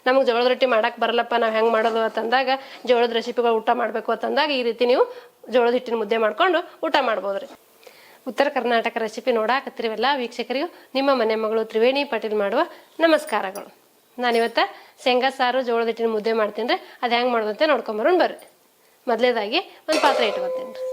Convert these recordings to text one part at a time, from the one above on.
ನಮಗೆ ಜೋಳದ ರೊಟ್ಟಿ ಮಾಡಕ್ಕೆ ಬರಲ್ಲಪ್ಪ, ನಾವು ಹೆಂಗೆ ಮಾಡೋದು ಅಂತಂದಾಗ ಜೋಳದ ರೆಸಿಪಿಗಳು ಊಟ ಮಾಡಬೇಕು ಅಂತಂದಾಗ ಈ ರೀತಿ ನೀವು ಜೋಳದ ಹಿಟ್ಟಿನ ಮುದ್ದೆ ಮಾಡ್ಕೊಂಡು ಊಟ ಮಾಡ್ಬೋದು ರೀ. ಉತ್ತರ ಕರ್ನಾಟಕ ರೆಸಿಪಿ ನೋಡಾಕತ್ತಿರವೆಲ್ಲ ವೀಕ್ಷಕರಿಗೂ ನಿಮ್ಮ ಮನೆ ಮಗಳು ತ್ರಿವೇಣಿ ಪಾಟೀಲ್ ಮಾಡುವ ನಮಸ್ಕಾರಗಳು. ನಾನಿವತ್ತು ಶೇಂಗಾ ಸಾರು ಜೋಳದ ಹಿಟ್ಟಿನ ಮುದ್ದೆ ಮಾಡ್ತೀನಿ ರೀ. ಅದು ಹೆಂಗೆ ಮಾಡೋದಂತೆ ನೋಡ್ಕೊಂಬರೋಣ ಬರ್ರಿ. ಮೊದಲೇದಾಗಿ ಒಂದು ಪಾತ್ರೆ ಇಟ್ಕೊತೀನಿ ರೀ.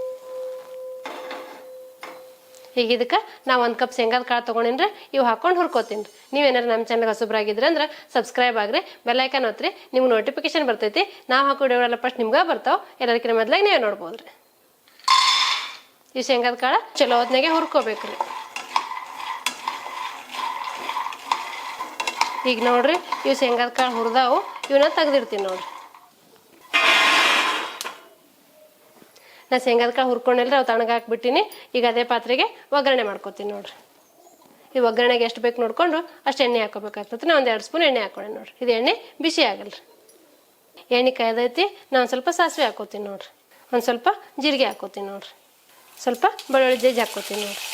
ಈಗ ಇದಕ್ಕೆ ನಾವು 1 ಕಪ್ ಶೇಂಗಾದ ಕಾಳು ತೊಗೊಂಡಿನಿ ರೀ. ಇವು ಹಾಕೊಂಡು ಹುರ್ಕೋತೀನಿ ರೀ. ನೀವೇನಾರು ನಮ್ಮ ಚಾನಲ್ಗೆ ಹೊಸಬ್ರಾಗಿದ್ರೆ ಅಂದ್ರೆ ಸಬ್ಸ್ಕ್ರೈಬ್ ಆಗ್ರಿ, ಬೆಲ್ಲೈಕನ್ ಒತ್ತಿರಿ, ನಿಮ್ಗೆ ನೋಟಿಫಿಕೇಶನ್ ಬರ್ತೈತಿ. ನಾವು ಹಾಕೋ ವಿಡಿಯೋಗಳೆಲ್ಲ ಫಸ್ಟ್ ನಿಮ್ಗೆ ಬರ್ತಾವೆ, ಎಲ್ಲದಕ್ಕಿಂತ ಮೊದಲಾಗಿ ನೀವೇ ನೋಡ್ಬೋದು ರೀ. ಈ ಶೇಂಗಾದ ಕಾಳು ಚಲೋ ಹೊತ್ನಾಗೆ ಹುರ್ಕೋಬೇಕು ರೀ. ಈಗ ನೋಡ್ರಿ, ಇವು ಶೇಂಗಾದ ಕಾಳು ಹುರಿದಾವು, ಇವನ್ನ ತೆಗ್ದಿರ್ತೀನಿ ನೋಡ್ರಿ. ನಾ ಶೇಂಗಾದ ಕಾಳು ಹುರ್ಕೊಂಡಲ್ರಿ, ಅವು ತಣ್ಣಗೆ ಹಾಕ್ಬಿಟ್ಟಿನಿ. ಈಗ ಅದೇ ಪಾತ್ರೆಗೆ ಒಗ್ಗರಣೆ ಮಾಡ್ಕೊತೀನಿ ನೋಡ್ರಿ. ಈ ಒಗ್ಗರಣೆಗೆ ಎಷ್ಟು ಬೇಕು ನೋಡ್ಕೊಂಡು ಅಷ್ಟು ಎಣ್ಣೆ ಹಾಕೋಬೇಕಾಗ್ತದೆ. ನಾ 1-2 ಸ್ಪೂನ್ ಎಣ್ಣೆ ಹಾಕೊಂಡೆ ನೋಡ್ರಿ. ಇದು ಎಣ್ಣೆ ಬಿಸಿ ಆಗಲ್ರಿ. ಎಣ್ಣೆ ಕಾಯ್ದೈತಿ. ನಾ ಒಂದು ಸ್ವಲ್ಪ ಸಾಸಿವೆ ಹಾಕೋತೀನಿ ನೋಡ್ರಿ. ಒಂದು ಸ್ವಲ್ಪ ಜೀರಿಗೆ ಹಾಕೋತೀನಿ ನೋಡ್ರಿ. ಸ್ವಲ್ಪ ಬೆಳ್ಳುಳ್ಳಿ ಜಜ್ಜಿ ಹಾಕೋತೀನಿ ನೋಡ್ರಿ.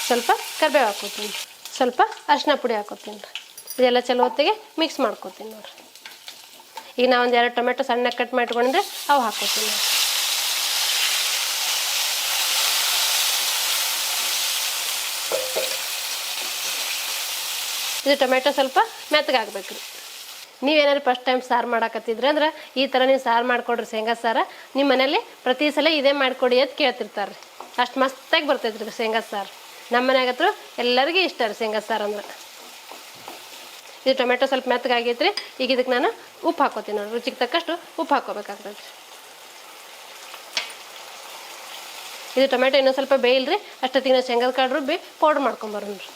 ಸ್ವಲ್ಪ ಕರಿಬೇವು ಹಾಕೋತೀನಿ, ಸ್ವಲ್ಪ ಅರಿಶಿನ ಪುಡಿ ಹಾಕೋತೀನಿ ರೀ. ಇದೆಲ್ಲ ಚಲೋ ಹೊತ್ತಿಗೆ ಮಿಕ್ಸ್ ಮಾಡ್ಕೋತೀನಿ ನೋಡ್ರಿ. ಈಗ ನಾ 1-2 ಟೊಮೆಟೊ ಸಣ್ಣ ಕಟ್ ಮಾಡಿಟ್ಕೊಂಡ್ರೆ ಅವು ಹಾಕೋತೀನಿ ನೋಡ್ರಿ. ಇದು ಟೊಮೆಟೊ ಸ್ವಲ್ಪ ಮೆತ್ತಗಾಗ್ಬೇಕು ರೀ. ನೀವೇನಾದ್ರು ಫಸ್ಟ್ ಟೈಮ್ ಸಾರು ಮಾಡಾಕತ್ತಿದ್ರೆ ಅಂದ್ರೆ ಈ ಥರ ನೀವು ಸಾರು ಮಾಡಿಕೊಡ್ರಿ. ಶೇಂಗಾ ಸಾರು ನಿಮ್ಮ ಮನೇಲಿ ಪ್ರತಿ ಸಲ ಇದೇ ಮಾಡಿಕೊಡಿ ಅಂತ ಕೇಳ್ತಿರ್ತಾರೆ ರೀ. ಅಷ್ಟು ಮಸ್ತಾಗಿ ಬರ್ತೈತೆ ರೀ ಶೇಂಗಾ ಸಾರು. ನಮ್ಮ ಮನ್ಯಾಗತ್ರು ಎಲ್ಲರಿಗೂ ಇಷ್ಟ ರೀ ಶೇಂಗಾ ಸಾರು ಅಂದ್ರೆ. ಇದು ಟೊಮೆಟೊ ಸ್ವಲ್ಪ ಮೆತ್ತಗಾಗೈತೆ ರೀ. ಈಗ ಇದಕ್ಕೆ ನಾನು ಉಪ್ಪು ಹಾಕೋತೀನಿ ನೋಡ್ರಿ. ರುಚಿಗೆ ತಕ್ಕಷ್ಟು ಉಪ್ಪು ಹಾಕೋಬೇಕಾಗ್ತದೆ. ಇದು ಟೊಮೆಟೊ ಇನ್ನೊಂದು ಸ್ವಲ್ಪ ಬೇಯಿಲ್ರಿ. ಅಷ್ಟೊತ್ತಿಗೆ ನಾವು ಶೇಂಗಾದ ಕಾಳು ರುಬ್ಬಿ ಪೌಡ್ರ್ ಮಾಡ್ಕೊಂಬರೋಣ ರೀ.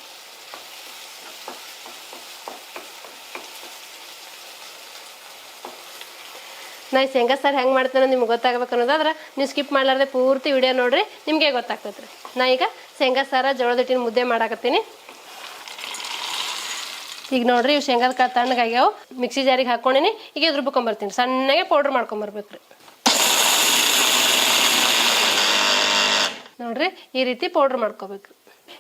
ನಾ ಈ ಶೇಂಗಾ ಸಾರು ಹೆಂಗೆ ಮಾಡ್ತೇನೆ ನಿಮ್ಗೆ ಗೊತ್ತಾಗಬೇಕು ಅನ್ನೋದಾದ್ರೆ ನೀವು ಸ್ಕಿಪ್ ಮಾಡಲಾರ್ದೆ ಪೂರ್ತಿ ವಿಡಿಯೋ ನೋಡಿರಿ, ನಿಮಗೆ ಗೊತ್ತಾಗ್ತೈತೆ ರೀ. ನಾ ಈಗ ಶೇಂಗಾ ಸಾರು ಜೋಳದ ಹಿಟ್ಟಿನ ಮುದ್ದೆ ಮಾಡಾಕತ್ತೀನಿ. ಈಗ ನೋಡ್ರಿ, ಇವು ಶೇಂಗಾದ ಕಾಳು ತಣ್ಣಗಾಗ್ಯಾವು. ಮಿಕ್ಸಿ ಜಾರಿಗೆ ಹಾಕ್ಕೊಂಡಿನಿ. ಈಗ ಇದು ರುಬ್ಕೊಂಬರ್ತೀನಿ. ಸಣ್ಣಗೆ ಪೌಡ್ರ್ ಮಾಡ್ಕೊಂಬರ್ಬೇಕು ರೀ. ನೋಡ್ರಿ, ಈ ರೀತಿ ಪೌಡ್ರ್ ಮಾಡ್ಕೋಬೇಕು.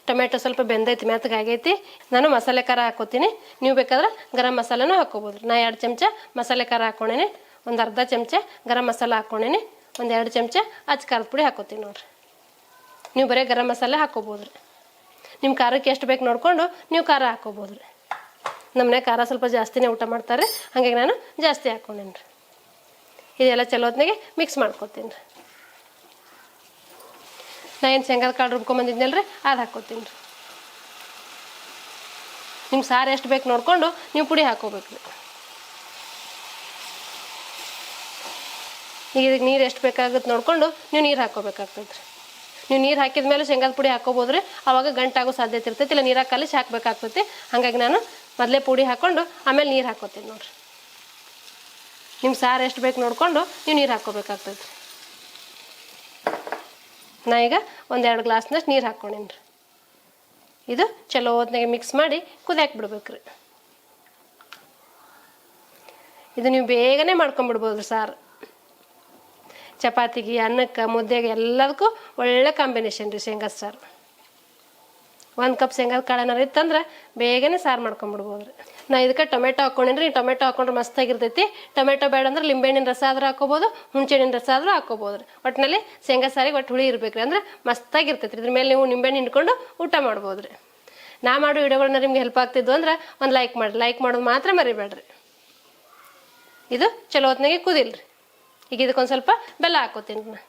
ಟೊಮೆಟೊ ಸ್ವಲ್ಪ ಬೆಂದೈತಿ, ಮೆತ್ತಗಾಗೈತಿ. ನಾನು ಮಸಾಲೆ ಖಾರ ಹಾಕೋತೀನಿ. ನೀವು ಬೇಕಾದ್ರೆ ಗರಂ ಮಸಾಲೆನೂ ಹಾಕೋಬೋದು ರೀ. ನಾ 2 ಚಮಚ ಮಸಾಲೆ ಖಾರ ಹಾಕ್ಕೊಂಡೇನಿ. ಒಂದು ಅರ್ಧ ಚಮಚ ಗರಂ ಮಸಾಲ ಹಾಕ್ಕೊಂಡೇನಿ. 1-2 ಚಮಚ ಅಚ್ಚ ಖಾರದ ಪುಡಿ ಹಾಕೋತೀನಿ ನೋಡ್ರಿ. ನೀವು ಬರೀ ಗರಂ ಮಸಾಲೆ ಹಾಕೋಬೋದು ರೀ. ನಿಮ್ಮ ಖಾರಕ್ಕೆ ಎಷ್ಟು ಬೇಕು ನೋಡಿಕೊಂಡು ನೀವು ಖಾರ ಹಾಕೋಬೋದು ರೀ. ನಮ್ಮನೆ ಖಾರ ಸ್ವಲ್ಪ ಜಾಸ್ತಿನೇ ಊಟ ಮಾಡ್ತಾರೆ, ಹಾಗಾಗಿ ನಾನು ಜಾಸ್ತಿ ಹಾಕ್ಕೊಂಡೇನಿ ರೀ. ಇದೆಲ್ಲ ಚಲೋ ಹೊತ್ನಾಗೆ ಮಿಕ್ಸ್ ಮಾಡ್ಕೊತೀನಿ ರೀ. ನಾ ಏನು ಶೇಂಗಾದ ಕಾಳು ರುಬ್ಕೊಂಬಂದಿದ್ನಲ್ಲ ರೀ, ಅದು ಹಾಕ್ಕೋತೀನಿ ರೀ. ನಿಮ್ಗೆ ಸಾರು ಎಷ್ಟು ಬೇಕು ನೋಡಿಕೊಂಡು ನೀವು ಪುಡಿ ಹಾಕೋಬೇಕು ರೀ. ಈಗ ಇದಕ್ಕೆ ನೀರು ಎಷ್ಟು ಬೇಕಾಗುತ್ತೆ ನೋಡಿಕೊಂಡು ನೀವು ನೀರು ಹಾಕೋಬೇಕಾಗ್ತೈತೆ ರೀ. ನೀವು ನೀರು ಹಾಕಿದ ಮೇಲೆ ಶೇಂಗಾದ ಪುಡಿ ಹಾಕೋಬೋದು ರೀ. ಆವಾಗ ಗಂಟಾಗೋ ಸಾಧ್ಯತೆ ಇರ್ತೈತಿ. ಇಲ್ಲ ನೀರಾಗಿ ಕಲಿಸಿ ಹಾಕಬೇಕಾಗ್ತೈತಿ. ಹಾಗಾಗಿ ನಾನು ಮೊದಲೇ ಪುಡಿ ಹಾಕ್ಕೊಂಡು ಆಮೇಲೆ ನೀರು ಹಾಕೋತೀನಿ ನೋಡ್ರಿ. ನಿಮ್ಮ ಸಾರು ಎಷ್ಟು ಬೇಕು ನೋಡಿಕೊಂಡು ನೀವು ನೀರು ಹಾಕೋಬೇಕಾಗ್ತೈತಿ ರೀ. ನಾ ಈಗ 1-2 ಗ್ಲಾಸ್ನಷ್ಟು ನೀರು ಹಾಕ್ಕೊಂಡೇನಿ ರೀ. ಇದು ಚಲೋ ಹೊತ್ನಾಗೆ ಮಿಕ್ಸ್ ಮಾಡಿ ಕುದಿಯಾಕೆ ಬಿಡ್ಬೇಕು ರೀ. ಇದು ನೀವು ಬೇಗನೆ ಮಾಡ್ಕೊಂಬಿಡ್ಬೋದು ಸಾರು. ಚಪಾತಿಗೆ, ಅನ್ನಕ್ಕೆ, ಮುದ್ದೆಗೆ ಎಲ್ಲದಕ್ಕೂ ಒಳ್ಳೆ ಕಾಂಬಿನೇಷನ್ ರೀ ಶೇಂಗಾ ಸಾರು. 1 ಕಪ್ ಶೇಂಗಾದ ಕಾಳೇನಾರು ಇತ್ತಂದ್ರೆ ಬೇಗನೆ ಸಾರು ಮಾಡ್ಕೊಂಬಿಡ್ಬೋದು ರೀ. ನಾ ಇದಕ್ಕೆ ಟೊಮೆಟೊ ಹಾಕ್ಕೊಂಡೇನಿ ರೀ. ಟೊಮೆಟೊ ಹಾಕೊಂಡ್ರೆ ಮಸ್ತಾಗಿರ್ತೈತಿ. ಟೊಮೆಟೊ ಬೇಡ ಅಂದ್ರೆ ಲಿಂಬೆಹಣ್ಣಿನ ರಸ ಆದ್ರೂ ಹಾಕೋಬೋದು, ಹುಣಸೆಹಣ್ಣಿನ ರಸ ಆದ್ರೂ ಹಾಕೋಬೋದು ರೀ. ಒಟ್ಟಿನಲ್ಲಿ ಶೇಂಗಾ ಸಾರಿಗೆ ಒಟ್ಟು ಹುಳಿ ಇರ್ಬೇಕು ರೀ, ಅಂದ್ರೆ ಮಸ್ತಾಗಿರ್ತೈತಿ ರೀ. ಇದ್ರ ಮೇಲೆ ನೀವು ನಿಂಬೆಹಣ್ಣು ಹಿಂಡ್ಕೊಂಡು ಊಟ ಮಾಡ್ಬೋದು ರೀ. ನಾ ಮಾಡೋ ವಿಡಿಯೋಗಳನ್ನ ನಿಮ್ಗೆ ಹೆಲ್ಪ್ ಆಗ್ತಿದ್ವು ಅಂದ್ರೆ ಒಂದು ಲೈಕ್ ಮಾಡಿರಿ. ಲೈಕ್ ಮಾಡೋದು ಮಾತ್ರ ಮರಿಬೇಡ್ರಿ. ಇದು ಚಲೋ ಹೊತ್ನಾಗೆ ಕುದಿಲ್ರಿ. ಈಗ ಇದಕ್ಕೊಂದು ಸ್ವಲ್ಪ ಬೆಲ್ಲ ಹಾಕೋತೀನಿ ನಾನು.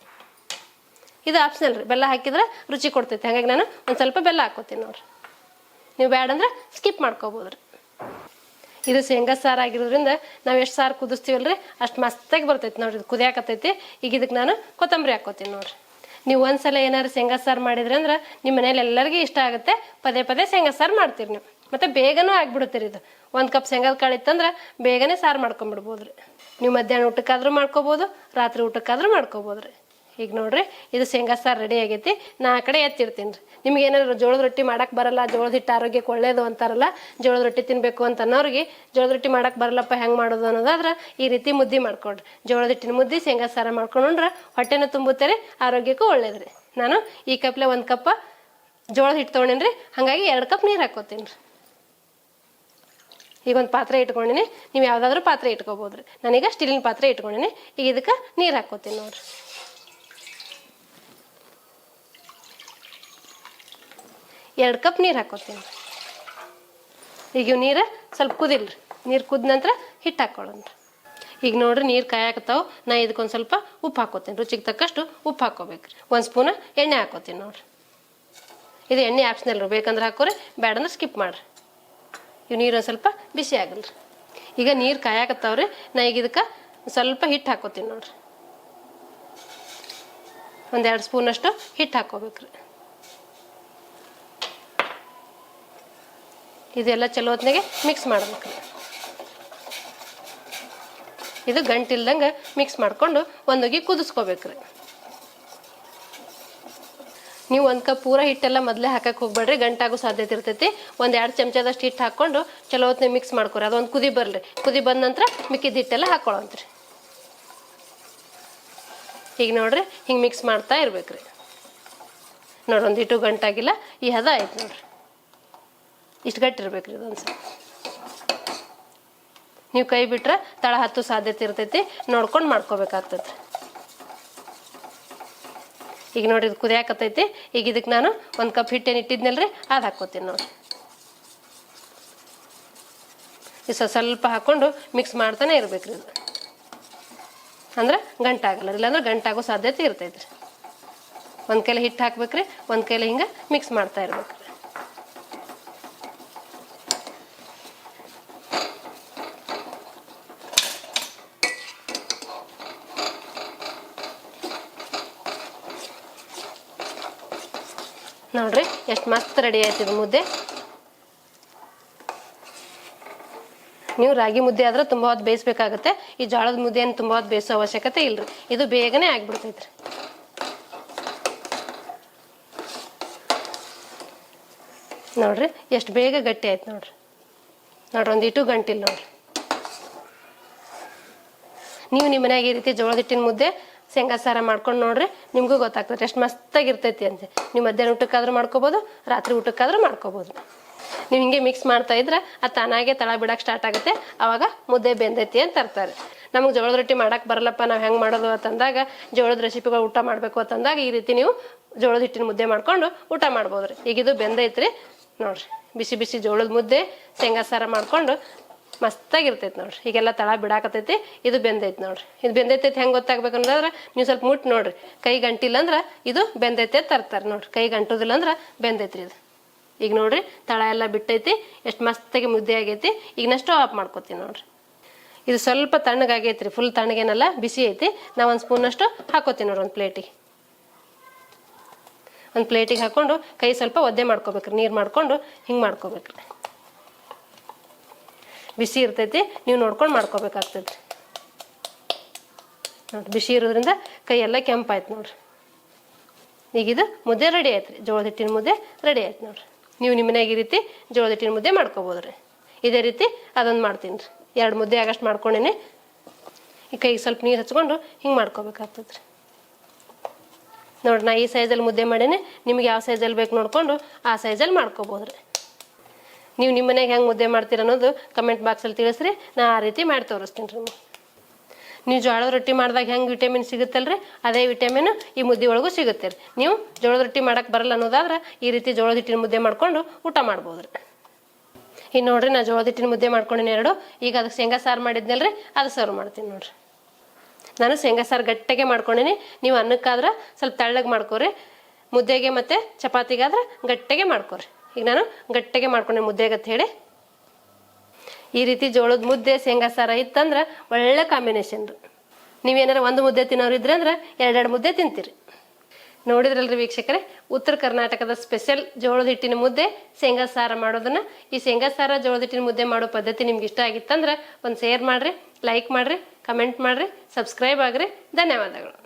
ಇದು ಆಪ್ಷನಲ್ ರೀ. ಬೆಲ್ಲ ಹಾಕಿದ್ರೆ ರುಚಿ ಕೊಡ್ತೈತಿ. ಹಾಗಾಗಿ ನಾನು ಒಂದು ಸ್ವಲ್ಪ ಬೆಲ್ಲ ಹಾಕೋತೀನಿ ನೋಡ್ರಿ. ನೀವು ಬೇಡ ಅಂದ್ರೆ ಸ್ಕಿಪ್ ಮಾಡ್ಕೋಬೋದು ರೀ. ಇದು ಶೇಂಗಾ ಸಾರು ಆಗಿರೋದ್ರಿಂದ ನಾವು ಎಷ್ಟು ಸಾರು ಕುದಿಸ್ತೀವಲ್ರಿ ಅಷ್ಟು ಮಸ್ತಾಗಿ ಬರ್ತೈತಿ ನೋಡ್ರಿ. ಇದು ಕುದಿಯಾಕತ್ತೈತಿ. ಈಗ ಇದಕ್ಕೆ ನಾನು ಕೊತ್ತಂಬರಿ ಹಾಕೋತೀನಿ ನೋಡ್ರಿ. ನೀವು ಒಂದ್ಸಲ ಏನಾದ್ರು ಶೇಂಗಾ ಸಾರು ಮಾಡಿದ್ರಿ ಅಂದ್ರೆ ನಿಮ್ಮ ಮನೇಲಿ ಎಲ್ಲರಿಗೂ ಇಷ್ಟ ಆಗುತ್ತೆ. ಪದೇ ಪದೇ ಶೇಂಗಾ ಸಾರು ಮಾಡ್ತೀರಿ ನೀವು. ಮತ್ತು ಬೇಗನೂ ಆಗಿಬಿಡುತ್ತೀರಿ. ಇದು 1 ಕಪ್ ಶೇಂಗಾದ ಕಾಳು ಇತ್ತಂದ್ರೆ ಬೇಗನೆ ಸಾರು ಮಾಡ್ಕೊಂಬಿಡ್ಬೋದು ರೀ. ನೀವು ಮಧ್ಯಾಹ್ನ ಊಟಕ್ಕಾದ್ರೂ ಮಾಡ್ಕೋಬೋದು, ರಾತ್ರಿ ಊಟಕ್ಕಾದ್ರೂ ಮಾಡ್ಕೋಬೋದು ರೀ. ಈಗ ನೋಡ್ರಿ, ಇದು ಶೇಂಗಾ ಸಾರು ರೆಡಿ ಆಗೈತಿ. ನಾ ಆ ಕಡೆ ಎತ್ತಿರ್ತೀನಿ ರೀ. ನಿಮ್ಗೆ ಏನಾದ್ರು ಜೋಳದ ರೊಟ್ಟಿ ಮಾಡಕ್ಕೆ ಬರಲ್ಲ, ಜೋಳದ ಹಿಟ್ಟು ಆರೋಗ್ಯಕ್ಕೆ ಒಳ್ಳೇದು ಅಂತಾರಲ್ಲ, ಜೋಳದ ರೊಟ್ಟಿ ತಿನ್ನಬೇಕು ಅಂತ ಅನ್ನೋರಿಗೆ ಜೋಳದ ರೊಟ್ಟಿ ಮಾಡಕ್ಕೆ ಬರಲ್ಲಪ್ಪ ಹೆಂಗೆ ಮಾಡೋದು ಅನ್ನೋದಾದ್ರೆ ಈ ರೀತಿ ಮುದ್ದೆ ಮಾಡ್ಕೊಡ್ರಿ. ಜೋಳದ ಹಿಟ್ಟಿನ ಮುದ್ದೆ ಶೇಂಗಾ ಸಾರು ಮಾಡ್ಕೊಂಡ್ರೆ ಹೊಟ್ಟೆನೂ ತುಂಬುತ್ತೆ ರೀ, ಆರೋಗ್ಯಕ್ಕೂ ಒಳ್ಳೇದು ರೀ. ನಾನು ಈ ಕಪ್ಲೆ 1 ಕಪ್ ಜೋಳದ ಹಿಟ್ಟು ತೊಗೊಂಡೇನಿ ರೀ. ಹಾಗಾಗಿ 2 ಕಪ್ ನೀರು ಹಾಕೋತೀನಿ ರೀ. ಈಗ ಒಂದು ಪಾತ್ರೆ ಇಟ್ಕೊಂಡಿನಿ, ನೀವು ಯಾವುದಾದ್ರೂ ಪಾತ್ರೆ ಇಟ್ಕೋಬೋದ್ರಿ. ನಾನೀಗ ಸ್ಟೀಲಿನ ಪಾತ್ರೆ ಇಟ್ಕೊಂಡಿನಿ. ಈಗ ಇದಕ್ಕೆ ನೀರು ಹಾಕ್ಕೋತೀನಿ ನೋಡ್ರಿ. 2 ಕಪ್ ನೀರು ಹಾಕ್ಕೋತೀನಿ. ಈಗ ಇವು ನೀರು ಸ್ವಲ್ಪ ಕುದಿಲ್ರಿ. ನೀರು ಕುದ ನಂತರ ಹಿಟ್ಟು ಹಾಕ್ಕೊಳ್ಳೋಣ. ಈಗ ನೋಡ್ರಿ ನೀರು ಕಾಯಾಕತ್ತಾವ. ನಾ ಇದಕ್ಕೊಂದು ಸ್ವಲ್ಪ ಉಪ್ಪು ಹಾಕ್ಕೋತೀನಿ. ರುಚಿಗೆ ತಕ್ಕಷ್ಟು ಉಪ್ಪು ಹಾಕ್ಕೋಬೇಕ್ರಿ. 1 ಸ್ಪೂನ್ ಎಣ್ಣೆ ಹಾಕ್ಕೋತೀನಿ ನೋಡ್ರಿ. ಇದು ಎಣ್ಣೆ ಆಪ್ಷನಲ್ ರೀ, ಬೇಕಂದ್ರೆ ಹಾಕೋರಿ, ಬೇಡಂದ್ರೆ ಸ್ಕಿಪ್ ಮಾಡಿರಿ. ಇವು ನೀರು ಒಂದು ಸ್ವಲ್ಪ ಬಿಸಿ ಆಗಲ್ರಿ. ಈಗ ನೀರು ಕಾಯಾಕತ್ತಾವ್ರಿ. ನಾ ಈಗ ಇದಕ್ಕೆ ಸ್ವಲ್ಪ ಹಿಟ್ಟು ಹಾಕ್ಕೋತೀನಿ ನೋಡ್ರಿ. 1-2 ಸ್ಪೂನಷ್ಟು ಹಿಟ್ಟು ಹಾಕ್ಕೋಬೇಕ್ರಿ. ಇದೆಲ್ಲ ಚಲೋ ಹೊತ್ನಾಗೆ ಮಿಕ್ಸ್ ಮಾಡ್ಬೇಕ್ರಿ. ಇದು ಗಂಟಿಲ್ದಂಗೆ ಮಿಕ್ಸ್ ಮಾಡಿಕೊಂಡು ಒಂದೋಗಿ ಕುದಿಸ್ಕೋಬೇಕ್ರಿ. ನೀವು 1 ಕಪ್ ಪೂರ ಹಿಟ್ಟೆಲ್ಲ ಮೊದಲೇ ಹಾಕಕ್ಕೆ ಹೋಗ್ಬೇಡ್ರಿ, ಗಂಟಾಗೋ ಸಾಧ್ಯತೆ ಇರ್ತೈತಿ. 1-2 ಚಮಚದಷ್ಟು ಹಿಟ್ಟು ಹಾಕ್ಕೊಂಡು ಚಲೋ ಹೊತ್ನಾಗ ಮಿಕ್ಸ್ ಮಾಡ್ಕೊರಿ. ಅದೊಂದು ಕುದಿ ಬರಲಿ. ಕುದಿ ಬಂದ ನಂತರ ಮಿಕ್ಕಿದ ಹಿಟ್ಟೆಲ್ಲ ಹಾಕ್ಕೊಳ್ಳೋಂತ್ರಿ. ಈಗ ನೋಡ್ರಿ ಹಿಂಗೆ ಮಿಕ್ಸ್ ಮಾಡ್ತಾ ಇರ್ಬೇಕ್ರಿ. ನೋಡ್ರಿ ಒಂದು ಹಿಟ್ಟು ಗಂಟಾಗಿಲ್ಲ, ಈ ಹದ ಆಯ್ತು ನೋಡ್ರಿ. ಇಷ್ಟು ಗಟ್ಟಿರ್ಬೇಕ್ರಿ ಇದೊಂದು ಸ್ವಲ್ಪ. ನೀವು ಕೈ ಬಿಟ್ರೆ ತಳ ಹತ್ತು ಸಾಧ್ಯತೆ ಇರ್ತೈತಿ, ನೋಡ್ಕೊಂಡು ಮಾಡ್ಕೋಬೇಕಾಗ್ತೈತಿ. ಈಗ ನೋಡ್ರಿ ಇದು ಕುದಿಯಾಕತ್ತೈತಿ. ಈಗ ಇದಕ್ಕೆ ನಾನು 1 ಕಪ್ ಹಿಟ್ಟೇನು ಇಟ್ಟಿದ್ನಲ್ರಿ ಅದು ಹಾಕ್ಕೋತೀನಿ ನೋಡ್ರಿ. ಇದು ಸ್ವಲ್ಪ ಹಾಕ್ಕೊಂಡು ಮಿಕ್ಸ್ ಮಾಡ್ತಾನೆ ಇರ್ಬೇಕ್ರಿ. ಇದು ಅಂದ್ರೆ ಗಂಟಾಗಲ್ಲ, ಇಲ್ಲಾಂದ್ರೆ ಗಂಟಾಗೋ ಸಾಧ್ಯತೆ ಇರ್ತೈತ್ರಿ. ಒಂದು ಕೈಲಿ ಹಿಟ್ಟು ಹಾಕ್ಬೇಕ್ರಿ, ಒಂದು ಕೈಲಿ ಹಿಂಗೆ ಮಿಕ್ಸ್ ಮಾಡ್ತಾ ಇರ್ಬೇಕ್ರಿ. ನೋಡ್ರಿ ಎಷ್ಟು ಮಸ್ತ್ ರೆಡಿ ಆಯ್ತು ಇದು ಮುದ್ದೆ. ನೀವು ರಾಗಿ ಮುದ್ದೆ ಆದ್ರೆ ತುಂಬ ಹೊತ್ತು ಬೇಯಿಸ್ಬೇಕಾಗತ್ತೆ. ಈ ಜೋಳದ ಮುದ್ದೆ ಏನು ತುಂಬ ಹೊತ್ತು ಬೇಯಿಸೋ ಅವಶ್ಯಕತೆ ಇಲ್ರಿ. ಇದು ಬೇಗನೆ ಆಗ್ಬಿಡ್ತೈತ್ರಿ. ನೋಡ್ರಿ ಎಷ್ಟು ಬೇಗ ಗಟ್ಟಿ ಆಯ್ತು ನೋಡ್ರಿ. ನೋಡ್ರಿ ಒಂದು ಇಟ್ಟು ಗಂಟಿಲ್ಲ ನೋಡ್ರಿ. ನೀವು ನಿಮ್ಮ ಮನ್ಯಾಗ ಈ ರೀತಿ ಜೋಳದ ಹಿಟ್ಟಿನ ಮುದ್ದೆ ಶೇಂಗಾ ಸಾರ ಮಾಡ್ಕೊಂಡು ನೋಡ್ರಿ, ನಿಮಗೂ ಗೊತ್ತಾಗ್ತದೆ ಎಷ್ಟು ಮಸ್ತಾಗಿರ್ತೈತಿ ಅಂತ. ನೀವು ಮಧ್ಯಾಹ್ನ ಊಟಕ್ಕಾದ್ರೂ ಮಾಡ್ಕೋಬೋದು, ರಾತ್ರಿ ಊಟಕ್ಕಾದ್ರೂ ಮಾಡ್ಕೋಬೋದು. ನೀವು ಹಿಂಗೆ ಮಿಕ್ಸ್ ಮಾಡ್ತಾ ಇದ್ರೆ ಅದು ತಾನಾಗೆ ತಳ ಬಿಡಕ್ಕೆ ಸ್ಟಾರ್ಟ್ ಆಗುತ್ತೆ. ಆವಾಗ ಮುದ್ದೆ ಬೆಂದೈತಿ ಅಂತ ತರ್ತಾರೆ. ನಮಗೆ ಜೋಳದ ರೊಟ್ಟಿ ಮಾಡಕ್ಕೆ ಬರಲ್ಲಪ್ಪ, ನಾವು ಹೆಂಗೆ ಮಾಡೋದು ಅಂತಂದಾಗ, ಜೋಳದ ರೆಸಿಪಿಗಳು ಊಟ ಮಾಡಬೇಕು ಅಂತಂದಾಗ ಈ ರೀತಿ ನೀವು ಜೋಳದ ಹಿಟ್ಟಿನ ಮುದ್ದೆ ಮಾಡ್ಕೊಂಡು ಊಟ ಮಾಡ್ಬೋದ್ರಿ. ಈಗ ಇದು ಬೆಂದೈತ್ರಿ ನೋಡ್ರಿ. ಬಿಸಿ ಬಿಸಿ ಜೋಳದ ಮುದ್ದೆ ಶೇಂಗಾ ಸಾರ ಮಾಡ್ಕೊಂಡು ಮಸ್ತಾಗಿರ್ತೈತಿ ನೋಡ್ರಿ. ಈಗೆಲ್ಲ ತಳ ಬಿಡಾಕತೈತಿ. ಇದು ಬೆಂದೈತಿ ನೋಡ್ರಿ. ಇದು ಬೆಂದೈತೈತಿ ಹೆಂಗೆ ಗೊತ್ತಾಗ್ಬೇಕು ಅನ್ನೋದ್ರೆ ನೀವು ಸ್ವಲ್ಪ ಮುಟ್ಟು ನೋಡ್ರಿ. ಕೈ ಗಂಟಿಲ್ಲ ಅಂದ್ರೆ ಇದು ಬೆಂದೈತೆ ತರ್ತಾರೆ ನೋಡ್ರಿ. ಕೈ ಗಂಟೋದಿಲ್ಲ ಅಂದ್ರೆ ಬೆಂದೈತ್ರಿ ಇದು. ಈಗ ನೋಡ್ರಿ ತಳ ಎಲ್ಲ ಬಿಟ್ಟೈತಿ, ಎಷ್ಟು ಮಸ್ತಾಗಿ ಮುದ್ದೆ ಆಗೈತಿ. ಈಗ ನಾ ಸ್ಟವ್ ಆಫ್ ಮಾಡ್ಕೊತೀನಿ ನೋಡ್ರಿ. ಇದು ಸ್ವಲ್ಪ ತಣ್ಣಗಾಗೈತ್ರಿ, ಫುಲ್ ತಣ್ಣಗೇನಲ್ಲ, ಬಿಸಿ ಐತಿ. ನಾ 1 ಸ್ಪೂನಷ್ಟು ಹಾಕೋತೀನಿ ನೋಡ್ರಿ ಒಂದು ಪ್ಲೇಟಿಗೆ. ಒಂದು ಪ್ಲೇಟಿಗೆ ಹಾಕ್ಕೊಂಡು ಕೈ ಸ್ವಲ್ಪ ಒದ್ದೆ ಮಾಡ್ಕೋಬೇಕ್ರಿ. ನೀರು ಮಾಡ್ಕೊಂಡು ಹಿಂಗೆ ಮಾಡ್ಕೋಬೇಕ್ರಿ. ಬಿಸಿ ಇರ್ತೈತಿ, ನೀವು ನೋಡ್ಕೊಂಡು ಮಾಡ್ಕೋಬೇಕಾಗ್ತೈತಿ ನೋಡ್ರಿ. ಬಿಸಿ ಇರೋದ್ರಿಂದ ಕೈ ಎಲ್ಲ ಕೆಂಪಾಯ್ತು ನೋಡ್ರಿ. ಈಗ ಇದು ಮುದ್ದೆ ರೆಡಿ ಆಯ್ತು ರೀ. ಜೋಳದ ಹಿಟ್ಟಿನ ಮುದ್ದೆ ರೆಡಿ ಆಯ್ತು ನೋಡ್ರಿ. ನೀವು ನಿಮ್ಮ ಮನೆಯಾಗ ಈ ರೀತಿ ಜೋಳದ ಹಿಟ್ಟಿನ ಮುದ್ದೆ ಮಾಡ್ಕೋಬೋದ್ರಿ. ಇದೇ ರೀತಿ ಅದೊಂದು ಮಾಡ್ತೀನಿ ರೀ. 2 ಮುದ್ದೆ ಆಗಷ್ಟು ಮಾಡ್ಕೊಂಡೇನೆ. ಈ ಕೈಗೆ ಸ್ವಲ್ಪ ನೀರು ಹಚ್ಕೊಂಡು ಹಿಂಗೆ ಮಾಡ್ಕೋಬೇಕಾಗ್ತದೆ ರೀ. ನೋಡ್ರಿ ನಾ ಈ ಸೈಜಲ್ಲಿ ಮುದ್ದೆ ಮಾಡೇನೆ. ನಿಮ್ಗೆ ಯಾವ ಸೈಜಲ್ಲಿ ಬೇಕು ನೋಡಿಕೊಂಡು ಆ ಸೈಜಲ್ಲಿ ಮಾಡ್ಕೋಬೋದ್ರಿ. ನೀವು ನಿಮ್ಮ ಮನೆಗೆ ಹೆಂಗೆ ಮುದ್ದೆ ಮಾಡ್ತೀರ ಅನ್ನೋದು ಕಮೆಂಟ್ ಬಾಕ್ಸಲ್ಲಿ ತಿಳಿಸ್ರಿ. ನಾ ಆ ರೀತಿ ಮಾಡಿ ತೋರಿಸ್ತೀನಿ ರೀ. ನೀವು ಜೋಳದ ರೊಟ್ಟಿ ಮಾಡಿದಾಗ ಹೆಂಗೆ ವಿಟಮಿನ್ ಸಿಗುತ್ತಲ್ರಿ, ಅದೇ ವಿಟಮಿನ್ ಈ ಮುದ್ದೆ ಒಳಗೂ ಸಿಗುತ್ತೆ ರೀ. ನೀವು ಜೋಳದ ರೊಟ್ಟಿ ಮಾಡೋಕ್ಕೆ ಬರಲ್ಲ ಅನ್ನೋದಾದ್ರೆ ಈ ರೀತಿ ಜೋಳದ ಹಿಟ್ಟಿನ ಮುದ್ದೆ ಮಾಡ್ಕೊಂಡು ಊಟ ಮಾಡ್ಬೋದು ರೀ. ಈಗ ನೋಡ್ರಿ ನಾ ಜೋಳದ ಹಿಟ್ಟಿನ ಮುದ್ದೆ ಮಾಡ್ಕೊಂಡಿನಿ 2. ಈಗ ಅದಕ್ಕೆ ಶೇಂಗಾ ಸಾರು ಮಾಡಿದ್ನಲ್ರಿ, ಅದು ಸರ್ವ್ ಮಾಡ್ತೀನಿ ನೋಡ್ರಿ. ನಾನು ಶೇಂಗಾ ಸಾರು ಗಟ್ಟಿಗೆ ಮಾಡ್ಕೊಂಡಿನಿ. ನೀವು ಅನ್ನಕ್ಕಾದ್ರೆ ಸ್ವಲ್ಪ ತೆಳ್ಳಗೆ ಮಾಡ್ಕೊರಿ, ಮುದ್ದೆಗೆ ಮತ್ತು ಚಪಾತಿಗಾದ್ರೆ ಗಟ್ಟಿಗೆ ಮಾಡ್ಕೊರಿ. ಈಗ ನಾನು ಗಟ್ಟಿಗೆ ಮಾಡ್ಕೊಂಡೆ ಮುದ್ದೆಗೆ ಅಂತ ಹೇಳಿ. ಈ ರೀತಿ ಜೋಳದ ಮುದ್ದೆ ಶೇಂಗಾ ಸಾರ ಇತ್ತಂದ್ರೆ ಒಳ್ಳೆ ಕಾಂಬಿನೇಷನ್ ರೀ. ನೀವೇನಾರ 1 ಮುದ್ದೆ ತಿನ್ನೋರಿದ್ರೆ ಅಂದ್ರೆ 2 ಮುದ್ದೆ ತಿಂತೀರಿ. ನೋಡಿದ್ರಲ್ರಿ ವೀಕ್ಷಕರೇ, ಉತ್ತರ ಕರ್ನಾಟಕದ ಸ್ಪೆಷಲ್ ಜೋಳದ ಹಿಟ್ಟಿನ ಮುದ್ದೆ ಶೇಂಗಾ ಸಾರ ಮಾಡೋದನ್ನ. ಈ ಶೇಂಗಾ ಸಾರ ಜೋಳದ ಹಿಟ್ಟಿನ ಮುದ್ದೆ ಮಾಡೋ ಪದ್ಧತಿ ನಿಮ್ಗೆ ಇಷ್ಟ ಆಗಿತ್ತಂದ್ರೆ ಒಂದು ಶೇರ್ ಮಾಡಿರಿ, ಲೈಕ್ ಮಾಡಿರಿ, ಕಮೆಂಟ್ ಮಾಡಿರಿ, ಸಬ್ಸ್ಕ್ರೈಬ್ ಆಗಿರಿ. ಧನ್ಯವಾದಗಳು.